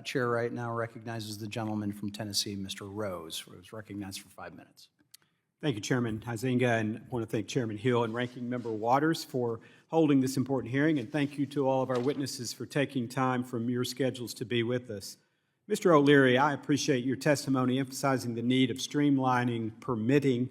chair right now recognizes the gentleman from Tennessee, Mr. Rose, who is recognized for 5 minutes. Thank you, Chairman Huizenga, and I want to thank Chairman Hill and Ranking Member Waters for holding this important hearing, and thank you to all of our witnesses for taking time from your schedules to be with us. Mr. O'Leary, I appreciate your testimony emphasizing the need of streamlining, permitting,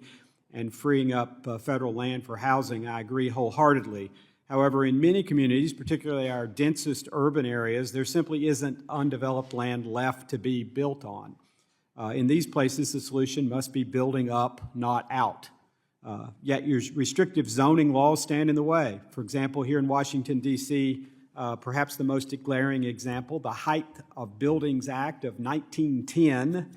and freeing up federal land for housing. I agree wholeheartedly. However, in many communities, particularly our densest urban areas, there simply isn't undeveloped land left to be built on. In these places, the solution must be building up, not out. Yet your restrictive zoning laws stand in the way. For example, here in Washington, D.C., perhaps the most glaring example, the Height of Buildings Act of 1910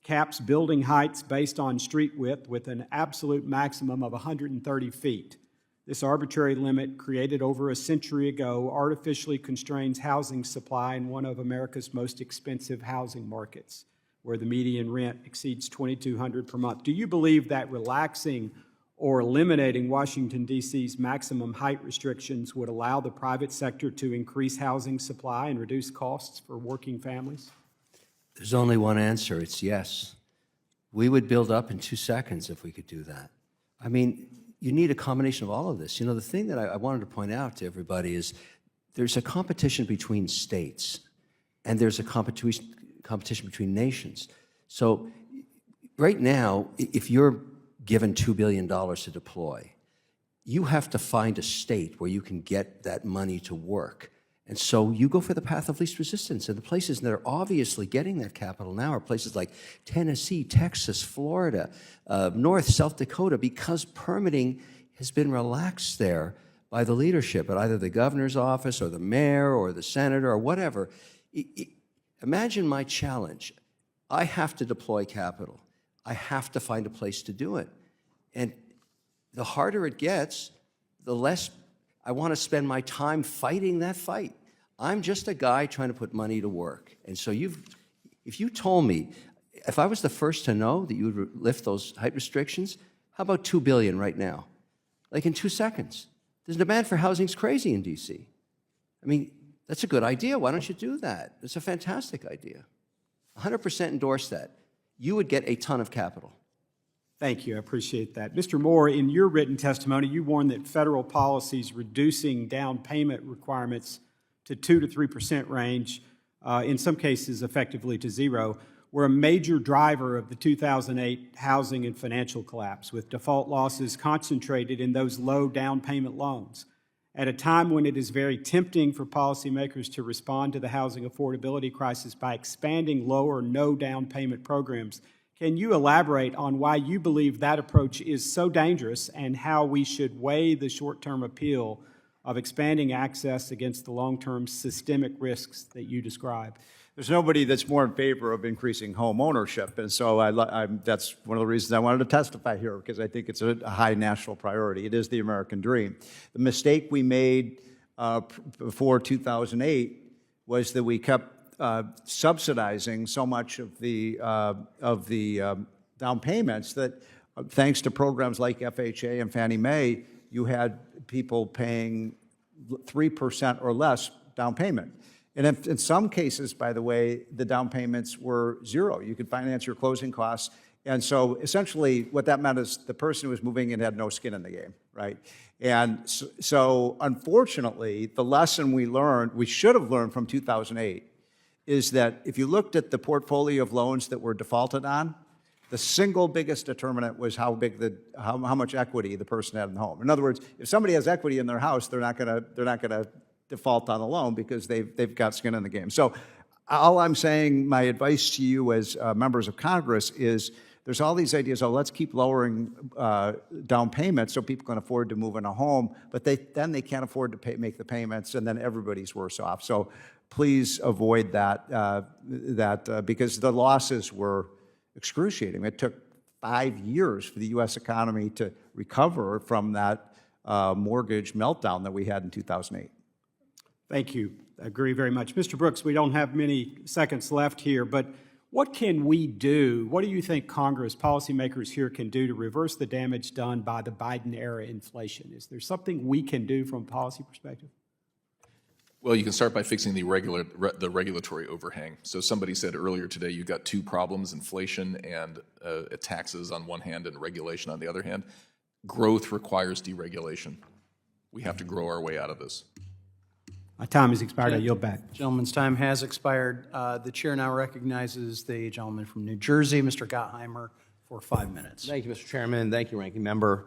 caps building heights based on street width with an absolute maximum of 130 feet. This arbitrary limit, created over a century ago, artificially constrains housing supply in one of America's most expensive housing markets, where the median rent exceeds $2,200 per month. Do you believe that relaxing or eliminating Washington, D.C.'s maximum height restrictions would allow the private sector to increase housing supply and reduce costs for working families? There's only one answer. It's yes. We would build up in 2 seconds if we could do that. I mean, you need a combination of all of this. You know, the thing that I wanted to point out to everybody is there's a competition between states, and there's a competition between nations. So right now, if you're given $2 billion to deploy, you have to find a state where you can get that money to work. And so you go for the path of least resistance. And the places that are obviously getting that capital now are places like Tennessee, Texas, Florida, North, South Dakota, because permitting has been relaxed there by the leadership at either the governor's office or the mayor or the senator or whatever. Imagine my challenge. I have to deploy capital. I have to find a place to do it. And the harder it gets, the less I want to spend my time fighting that fight. I'm just a guy trying to put money to work. And so if you told me, if I was the first to know that you would lift those height restrictions, how about $2 billion right now? Like in 2 seconds. The demand for housing is crazy in D.C. I mean, that's a good idea. Why don't you do that? It's a fantastic idea. 100% endorse that. You would get a ton of capital. Thank you. I appreciate that. Mr. Moore, in your written testimony, you warned that federal policies reducing down payment requirements to 2 to 3% range, in some cases effectively to zero, were a major driver of the 2008 housing and financial collapse, with default losses concentrated in those low down payment loans. At a time when it is very tempting for policymakers to respond to the housing affordability crisis by expanding low or no down payment programs, can you elaborate on why you believe that approach is so dangerous and how we should weigh the short-term appeal of expanding access against the long-term systemic risks that you describe? There's nobody that's more in favor of increasing home ownership, and so that's one of the reasons I wanted to testify here, because I think it's a high national priority. It is the American dream. The mistake we made before 2008 was that we kept subsidizing so much of the down payments that, thanks to programs like FHA and Fannie Mae, you had people paying 3% or less down payment. And in some cases, by the way, the down payments were zero. You could finance your closing costs. And so essentially what that meant is the person who was moving in had no skin in the game, right? And so unfortunately, the lesson we should have learned from 2008, is that if you looked at the portfolio of loans that were defaulted on, the single biggest determinant was how much equity the person had in the home. In other words, if somebody has equity in their house, they're not gonna default on the loan because they've got skin in the game. So all I'm saying, my advice to you as members of Congress is there's all these ideas, let's keep lowering down payments so people can afford to move in a home, but then they can't afford to make the payments, and then everybody's worse off. So please avoid that, because the losses were excruciating. It took 5 years for the U.S. economy to recover from that mortgage meltdown that we had in 2008. Thank you. I agree very much. Mr. Brooks, we don't have many seconds left here, but what can we do? What do you think Congress, policymakers here can do to reverse the damage done by the Biden-era inflation? Is there something we can do from a policy perspective? Well, you can start by fixing the regulatory overhang. So somebody said earlier today, you've got two problems, inflation and taxes on one hand and regulation on the other hand. Growth requires deregulation. We have to grow our way out of this. My time has expired. I yield back. Gentleman's time has expired. The chair now recognizes the gentleman from New Jersey, Mr. Gottheimer, for 5 minutes. Thank you, Mr. Chairman. Thank you, Ranking Member.